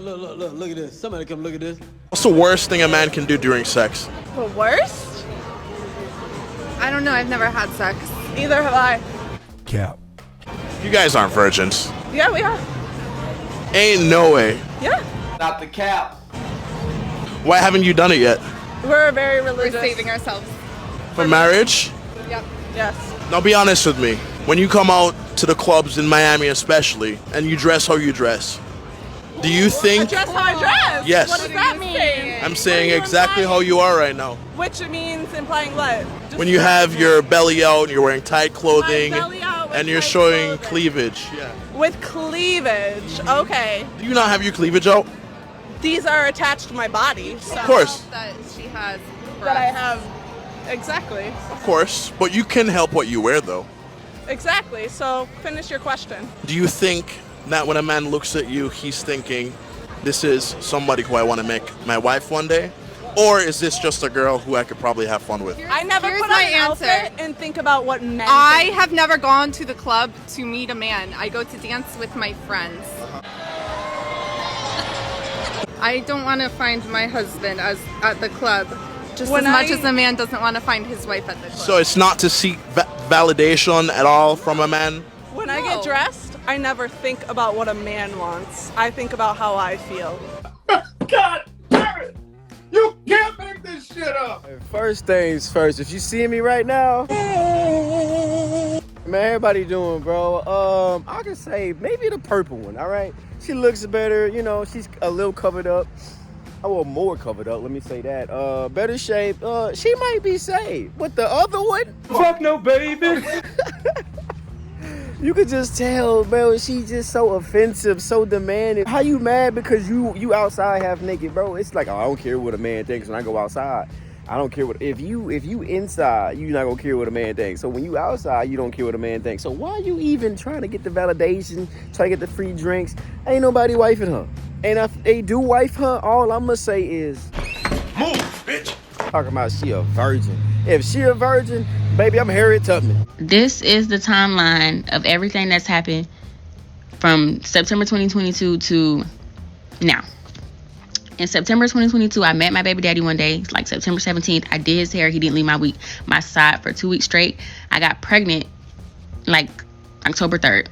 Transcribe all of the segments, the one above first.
Look at this. Somebody come look at this. What's the worst thing a man can do during sex? The worst? I don't know. I've never had sex. Either have I. Cap. You guys aren't virgins. Yeah, we are. Ain't no way. Yeah. Not the cap. Why haven't you done it yet? We're very We're religious. saving ourselves. For marriage? Yep. Yes. Now be honest with me. When you come out to the clubs in Miami especially, and you dress how you dress, do you think... Dress how I dress? Yes. What does that mean? I'm saying What are you exactly how implying? you are right now. Which means implying what? Just When you have your belly out, you're wearing tight clothing, My belly out with and you're tight showing clothing. cleavage. Yeah. With cleavage. Okay. Do you not have your cleavage out? These are attached to my body. So Of course. That she has. that I have. Exactly. Of course. But you can help what you wear, though. Exactly. So finish your question. Do you think that when a man looks at you, he's thinking, this is somebody who I want to make my wife one day? Or is this just a girl who I could probably have fun with? I never Here's put my on an answer. outfit and think about what men I think. have never gone to the club to meet a man. I go to dance with my friends. I don't want to find my husband at the club, just When as much I- as a man doesn't want to find his wife at the club. So it's not to seek validation at all from a man? When I No. get dressed, I never think about what a man wants. I think about how I feel. God damn it! You can't make this shit up! First things first, if you see me right now, man, everybody doing, bro? I can say maybe the purple one, all right? She looks better, you know, she's a little covered up. Well, more covered up, let me say that. Better shape. She might be saved. But the other one? Fuck no, baby! You could just tell, bro, she's just so offensive, so demanding. How you mad because you outside half naked, bro? It's like, oh, I don't care what a man thinks when I go outside. I don't care what if you inside, you not gonna care what a man thinks. So when you outside, you don't care what a man thinks. So why are you even trying to get the validation, trying to get the free drinks? Ain't nobody wifing her. And if they do wife her, all I'm gonna say is Move, bitch! talking about she a virgin. If she a virgin, baby, I'm Harriet Tubman. This is the timeline of everything that's happened from September 2022 to now. In September 2022, I met my baby daddy one day, like September 17th. I did his hair. He didn't leave my side for 2 weeks straight. I got pregnant like October 3rd.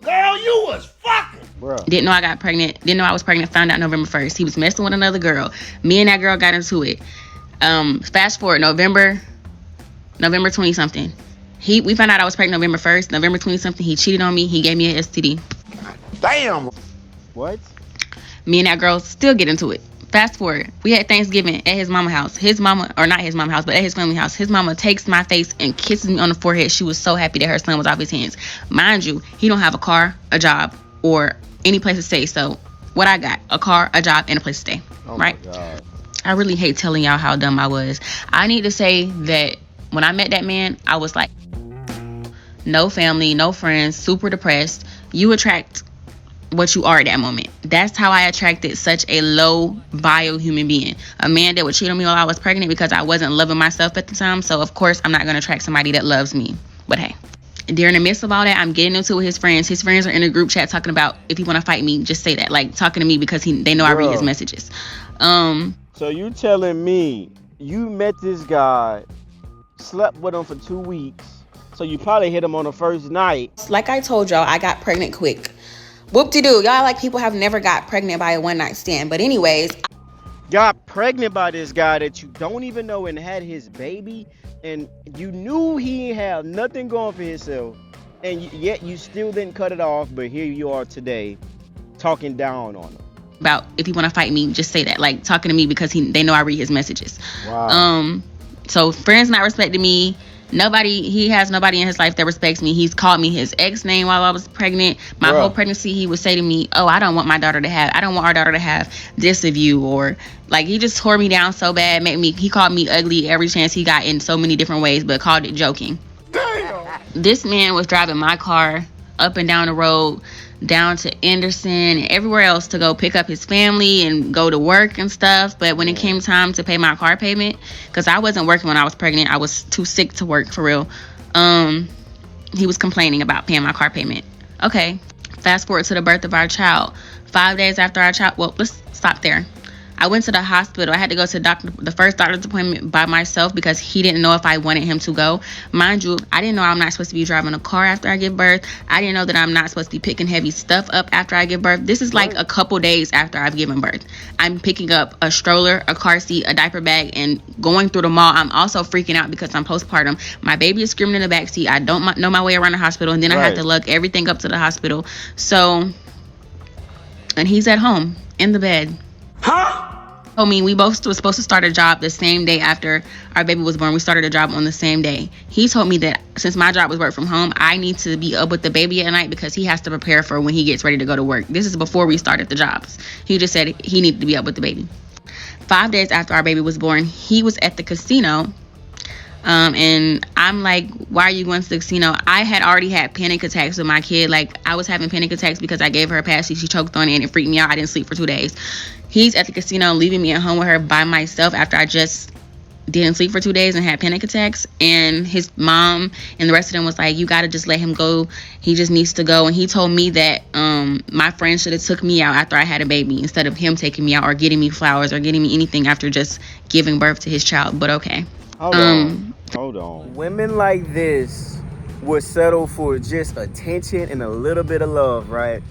Girl, you was fucking! Bruh. Didn't know I got pregnant. Didn't know I was pregnant. Found out November 1st. He was messing with another girl. Me and that girl got into it. Fast forward November 20 something. We found out I was pregnant November 1st. November 20 something. He cheated on me. He gave me an STD. Damn! What? Me and that girl still get into it. Fast forward. We had Thanksgiving at his mama house. His mama, or not his mama house, but at his family house. His mama takes my face and kisses me on the forehead. She was so happy that her son was off his hands. Mind you, he don't have a car, a job, or any place to stay. So what I got, a car, a job, and a place to stay. Oh right? my God. I really hate telling y'all how dumb I was. I need to say that when I met that man, I was like, no family, no friends, super depressed. You attract what you are at that moment. That's how I attracted such a low bio human being. A man that would cheat on me while I was pregnant because I wasn't loving myself at the time. So of course I'm not going to attract somebody that loves me. But hey, during the midst of all that, I'm getting into it with his friends. His friends are in a group chat talking about if you want to fight me, just say that. Like talking to me because they know I read his Bruh. messages. So you telling me you met this guy, slept with him for 2 weeks, so you probably hit him on the first night. Like I told y'all, I got pregnant quick. Whoop-de-doo. Y'all like people have never got pregnant by a one-night stand. But anyways, Got pregnant by this guy that you don't even know and had his baby, and you knew he ain't have nothing going for himself, and yet you still didn't cut it off, but here you are today talking down on him. about if you want to fight me, just say that. Like talking to me because they know I read his messages. Wow. So friends not respecting me. He has nobody in his life that respects me. He's called me his ex name while I was pregnant. My Bruh. whole pregnancy, he would say to me, oh, I don't want our daughter to have this of you. Or like, he just tore me down so bad, he called me ugly every chance he got in so many different ways, but called it joking. Damn! This man was driving my car up and down the road, down to Anderson and everywhere else to go pick up his family and go to work and stuff. But when it came time to pay my car payment, because I wasn't working when I was pregnant, I was too sick to work for real. He was complaining about paying my car payment. Okay, Fast forward to the birth of our child. 5 days after our child, well, let's stop there. I went to the hospital. I had to go to the first doctor's appointment by myself because he didn't know if I wanted him to go. Mind you, I didn't know I'm not supposed to be driving a car after I give birth. I didn't know that I'm not supposed to be picking heavy stuff up after I give birth. This is like a couple days after I've given birth. I'm picking up a stroller, a car seat, a diaper bag, and going through the mall. I'm also freaking out because I'm postpartum. My baby is screaming in the back seat. I don't know my way around the hospital, and then I have to lug everything up to the hospital. So, and he's at home in the bed. I mean, we both were supposed to start a job the same day after our baby was born. We started a job on the same day. He told me that since my job was work from home, I need to be up with the baby at night because he has to prepare for when he gets ready to go to work. This is before we started the jobs. He just said he needed to be up with the baby. 5 days after our baby was born, he was at the casino. And I'm like, why are you going to the casino? I had already had panic attacks with my kid. Like, I was having panic attacks because I gave her a passy. She choked on it and it freaked me out. I didn't sleep for 2 days. He's at the casino leaving me at home with her by myself after I just didn't sleep for 2 days and had panic attacks. And his mom and the rest of them was like, you got to just let him go. He just needs to go. And he told me that my friend should have took me out after I had a baby instead of him taking me out or getting me flowers or getting me anything after just giving birth to his child. But okay. Hold on. Women like this would settle for just attention and a little bit of love, right?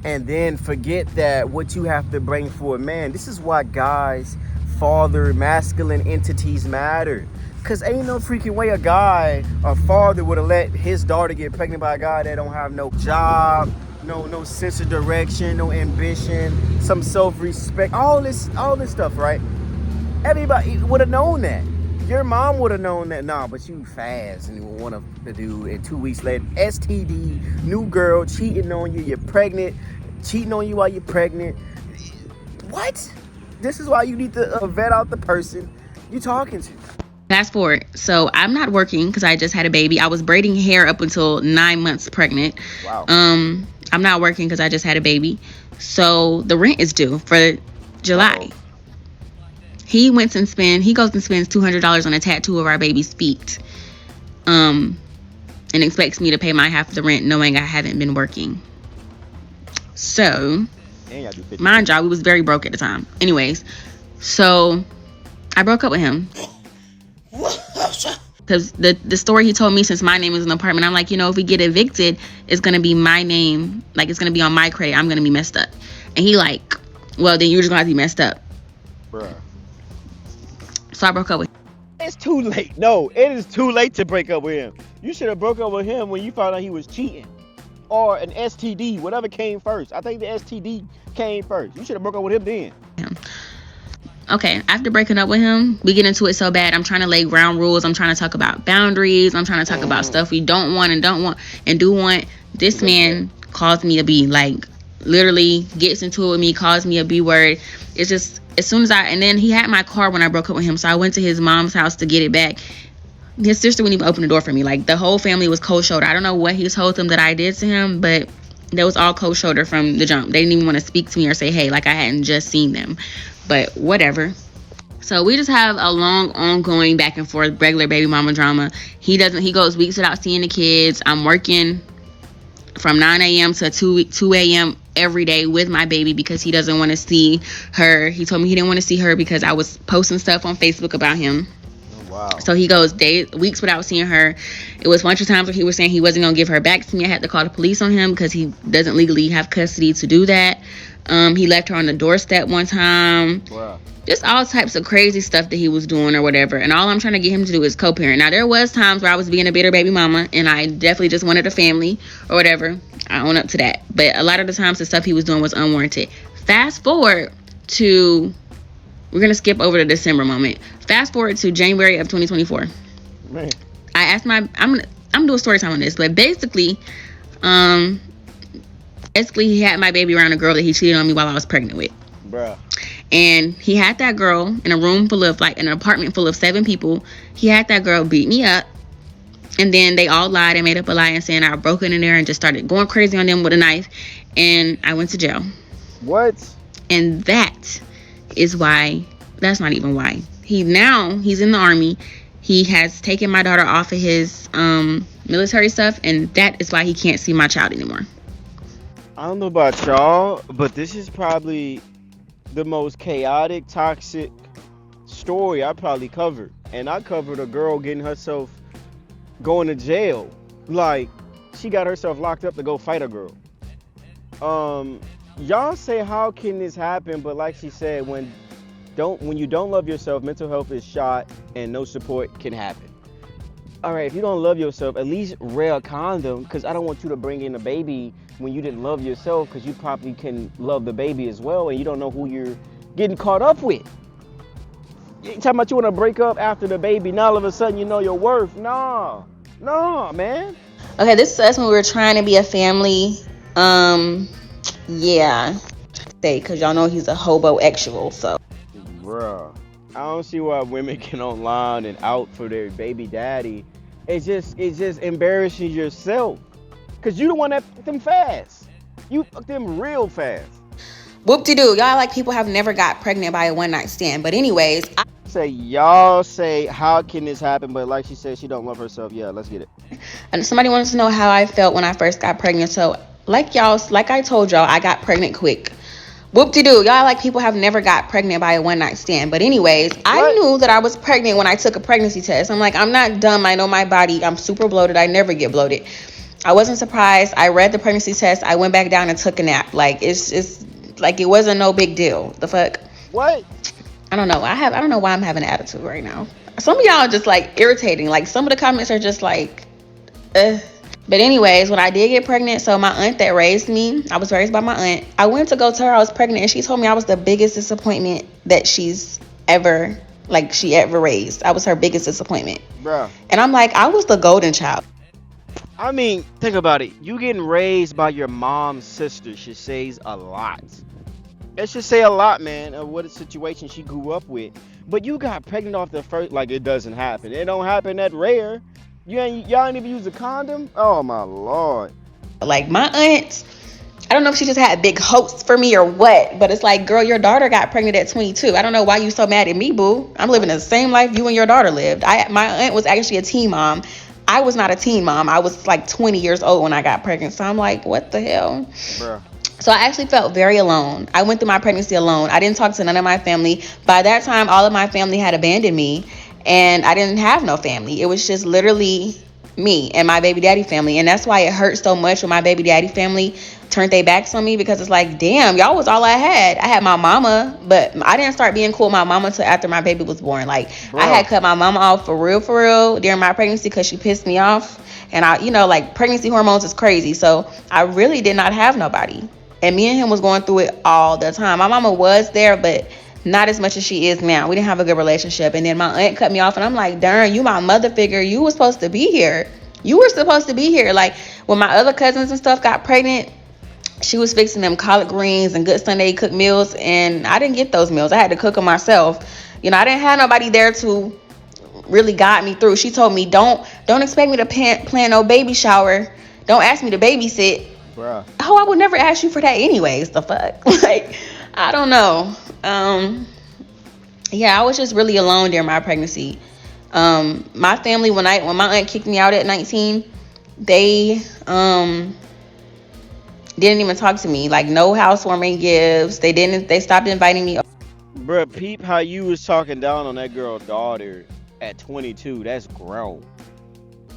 And then forget that what you have to bring for a man. This is why guys, father, masculine entities matter. Because ain't no freaking way a guy, a father, would have let his daughter get pregnant by a guy that don't have no job, no sense of direction, no ambition, some self-respect, all this stuff, right? Everybody would have known that. Your mom would have known that. Nah, but you fast and you want to do it 2 weeks later. STD, new girl cheating on you. You're pregnant, cheating on you while you're pregnant. What? This is why you need to vet out the person you're talking to. Fast forward. So I'm not working because I just had a baby. I was braiding hair up until 9 months pregnant. Wow. I'm not working because I just had a baby. So the rent is due for July. He goes and spends $200 on a tattoo of our baby's feet. And expects me to pay my half of the rent knowing I haven't been working. So, mind you, we was very broke at the time. Anyways, so I broke up with him. Because the story he told me, since my name is in the apartment, I'm like, if we get evicted, it's going to be my name. Like, it's going to be on my credit. I'm going to be messed up. And he like, well, then you're just going to have to be messed up. Bruh. So I broke up with him. It's too late. No, it is too late to break up with him. You should have broke up with him when you found out he was cheating. Or an STD, whatever came first. I think the STD came first. You should have broke up with him then. Okay, after breaking up with him, we get into it so bad. I'm trying to lay ground rules. I'm trying to talk about boundaries. I'm trying to talk about stuff we don't want and do want. This man calls me a B. Like, literally gets into it with me, calls me a B word. It's just, as soon as and then he had my car when I broke up with him, so I went to his mom's house to get it back. His sister wouldn't even open the door for me. Like, the whole family was cold shoulder. I don't know what he told them that I did to him, but that was all cold shoulder from the jump. They didn't even want to speak to me or say hey, like I hadn't just seen them. But whatever. So we just have a long ongoing back and forth, regular baby mama drama. He goes weeks without seeing the kids. I'm working from 9 a.m. to 2 a.m. every day with my baby because he doesn't want to see her. He told me he didn't want to see her because I was posting stuff on Facebook about him. Wow. So he goes weeks without seeing her. It was a bunch of times where he was saying he wasn't going to give her back to me. I had to call the police on him because he doesn't legally have custody to do that. He left her on the doorstep one time. Wow. Just all types of crazy stuff that he was doing or whatever. And all I'm trying to get him to do is co-parent. Now, there was times where I was being a bitter baby mama and I definitely just wanted a family or whatever. I own up to that. But a lot of the times the stuff he was doing was unwarranted. Fast forward to... We're going to skip over the December moment. Fast forward to January of 2024. Man. I asked I'm going to do a story time on this. But basically, he had my baby around a girl that he cheated on me while I was pregnant with. Bruh. And he had that girl in a room full of, like, an apartment full of 7 people. He had that girl beat me up. And then they all lied and made up a lie and saying I broke in there and just started going crazy on them with a knife. And I went to jail. What? And that is why, that's not even why. He's in the army. He has taken my daughter off of his military stuff. And that is why he can't see my child anymore. I don't know about y'all, but this is probably the most chaotic, toxic story I probably covered. And I covered a girl getting herself going to jail. Like, she got herself locked up to go fight a girl. Y'all say how can this happen? But like she said, when you don't love yourself, mental health is shot and no support can happen. All right, if you don't love yourself, at least wear a condom, because I don't want you to bring in a baby when you didn't love yourself, because you probably can love the baby as well, and you don't know who you're getting caught up with. You talking about you want to break up after the baby, now all of a sudden you know your worth. Nah, man. Okay, this is us when we were trying to be a family. Yeah. Say, because y'all know he's a hobo-actual, so. Bruh, I don't see why women get online and out for their baby daddy. It's just embarrassing yourself. Because you the one that fucked them fast. You fucked them real fast. Whoop-de-doo. Y'all like people have never got pregnant by a one-night stand. But anyways, Y'all say, how can this happen? But like she said, she don't love herself. Yeah, let's get it. and somebody wants to know how I felt when I first got pregnant. So like I told y'all, I got pregnant quick. Whoop-de-doo. Y'all like people have never got pregnant by a one-night stand. But anyways, I knew that I was pregnant when I took a pregnancy test. I'm like, I'm not dumb. I know my body. I'm super bloated. I never get bloated. I wasn't surprised. I read the pregnancy test. I went back down and took a nap. Like, it's like it wasn't no big deal. The fuck? What? I don't know. I don't know why I'm having an attitude right now. Some of y'all are just like irritating. Like some of the comments are just like, But anyways, when I did get pregnant, so my aunt that raised me, I was raised by my aunt. I went to go tell her I was pregnant, and she told me I was the biggest disappointment that she ever raised. I was her biggest disappointment. Bruh. And I'm like, I was the golden child. I mean, think about it. You getting raised by your mom's sister should say a lot. It should say a lot, man, of what a situation she grew up with. But you got pregnant off the first, like it doesn't happen. It don't happen that rare. Y'all ain't even use a condom? Oh my Lord. Like my aunt, I don't know if she just had big hopes for me or what, but it's like, girl, your daughter got pregnant at 22. I don't know why you so mad at me, boo. I'm living the same life you and your daughter lived. My aunt was actually a teen mom. I was not a teen mom. I was like 20 years old when I got pregnant. So I'm like, what the hell? Bruh. So I actually felt very alone. I went through my pregnancy alone. I didn't talk to none of my family. By that time, all of my family had abandoned me, and I didn't have no family. It was just literally me and my baby daddy family. And that's why it hurt so much when my baby daddy family turned their backs on me, because it's like, damn, y'all was all I had. I had my mama, but I didn't start being cool with my mama till after my baby was born. Like, bro, I had cut my mama off for real during my pregnancy because she pissed me off. And I, like pregnancy hormones is crazy. So I really did not have nobody. And me and him was going through it all the time. My mama was there, but not as much as she is now. We didn't have a good relationship. And then my aunt cut me off, and I'm like, darn, you my mother figure. You were supposed to be here. You were supposed to be here. Like, when my other cousins and stuff got pregnant, she was fixing them collard greens and good Sunday cooked meals, and I didn't get those meals. I had to cook them myself. I didn't have nobody there to really guide me through. She told me, don't expect me to plan no baby shower. Don't ask me to babysit. Bruh. Oh, I would never ask you for that anyways. The fuck? Like, I don't know. Yeah, I was just really alone during my pregnancy. My family, when my aunt kicked me out at 19, they didn't even talk to me. Like, no housewarming gifts. They stopped inviting me. Bruh, peep how you was talking down on that girl's daughter at 22. That's grown.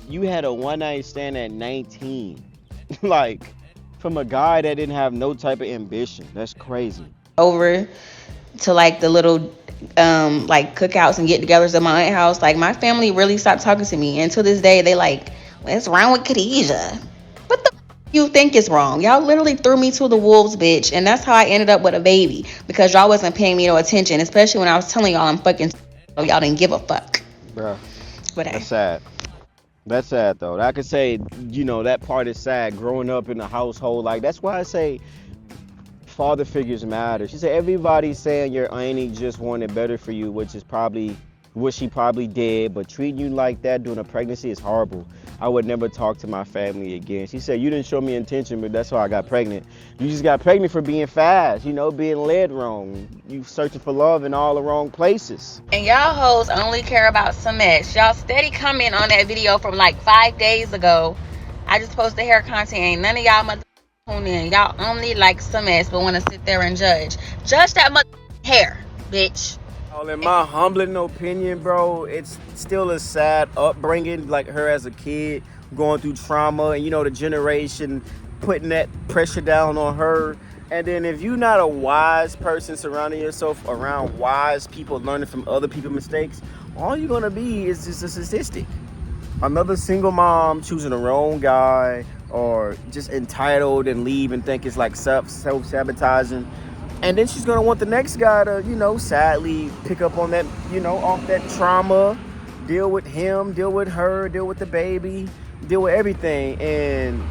You had a one-night stand at 19. Like, from a guy that didn't have no type of ambition. That's crazy. Over to like the little like cookouts and get-togethers at my aunt's house. Like, my family really stopped talking to me, and to this day they like, what's wrong with Khadijah? What the you think is wrong? Y'all literally threw me to the wolves, bitch, and that's how I ended up with a baby, because y'all wasn't paying me no attention, especially when I was telling y'all I'm fucking, so y'all didn't give a fuck. Bruh, But that's sad. That's sad though. I could say, that part is sad, growing up in a household. Like, that's why I say father figures matter. She said everybody's saying your auntie just wanted better for you, which is probably what she probably did, but treating you like that during a pregnancy is horrible. I would never talk to my family again. She said, you didn't show me intention, but that's how I got pregnant. You just got pregnant for being fast, being led wrong. You searching for love in all the wrong places. And y'all hoes only care about some mess. Y'all steady comment on that video from like 5 days ago. I just posted hair content. Ain't none of y'all mother in. Y'all only like some ass, but want to sit there and judge. Judge that mother hair, bitch. Well, in my humbling opinion, bro, it's still a sad upbringing, like her as a kid going through trauma, and the generation putting that pressure down on her. And then if you're not a wise person surrounding yourself around wise people learning from other people's mistakes, all you're gonna be is just a statistic. Another single mom choosing the wrong guy, or just entitled and leave and think it's like self-sabotaging. And then she's gonna want the next guy to, sadly pick up on that, off that trauma, deal with him, deal with her, deal with the baby, deal with everything. And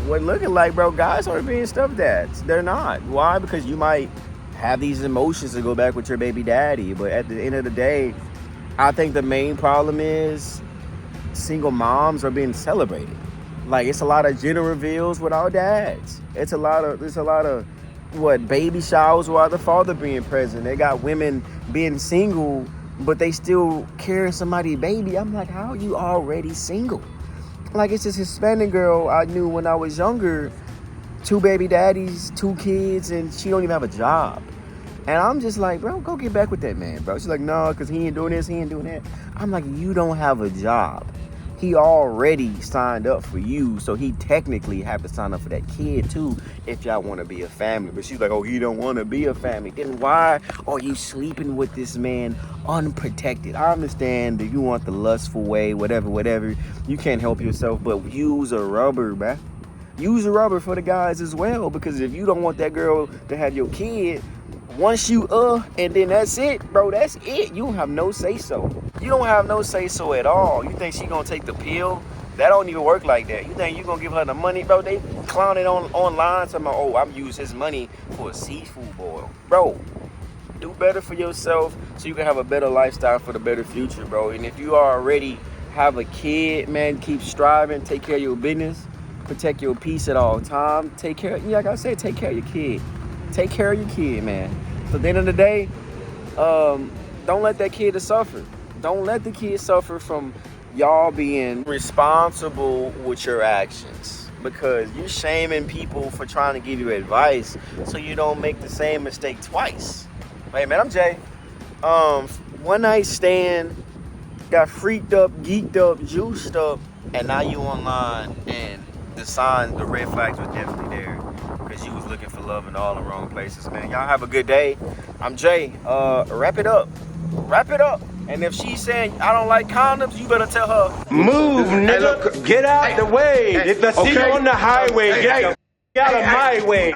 what looking like, bro, guys aren't being stuffed at. They're not. Why? Because you might have these emotions to go back with your baby daddy. But at the end of the day, I think the main problem is single moms are being celebrated. Like, it's a lot of gender reveals without dads. There's a lot of baby showers without the father being present. They got women being single, but they still carrying somebody's baby. I'm like, how are you already single? Like, it's this Hispanic girl I knew when I was younger, 2 baby daddies, 2 kids, and she don't even have a job. And I'm just like, bro, go get back with that man, bro. She's like, no, because he ain't doing this, he ain't doing that. I'm like, you don't have a job. He already signed up for you, so he technically have to sign up for that kid too if y'all want to be a family. But she's like, oh, he don't want to be a family. Then why are you sleeping with this man unprotected? I understand that you want the lustful way, whatever. You can't help yourself, but use a rubber, bruh. Use a rubber for the guys as well, because if you don't want that girl to have your kid, once you and then that's it, bro, that's it. You don't have no say-so. You don't have no say-so at all. You think she gonna take the pill? That don't even work like that. You think you gonna give her the money, bro? They clowning online talking about, oh, I'm using his money for a seafood boil. Bro, do better for yourself so you can have a better lifestyle for the better future, bro. And if you already have a kid, man, keep striving, take care of your business, protect your peace at all times. Take care, like I said, take care of your kid. Take care of your kid, man. So at the end of the day, don't let that kid suffer. Don't let the kid suffer from y'all being responsible with your actions, because you're shaming people for trying to give you advice so you don't make the same mistake twice. Hey, man, I'm Jay. One night stand, got freaked up, geeked up, juiced up, and now you online, and the signs, the red flags were definitely there. Because you was looking for love in all the wrong places, man. Y'all have a good day. I'm Jay. Wrap it up. Wrap it up. And if she's saying, I don't like condoms, you better tell her. Move, nigga. Get out the way. If I see you on the highway, get the out of my way.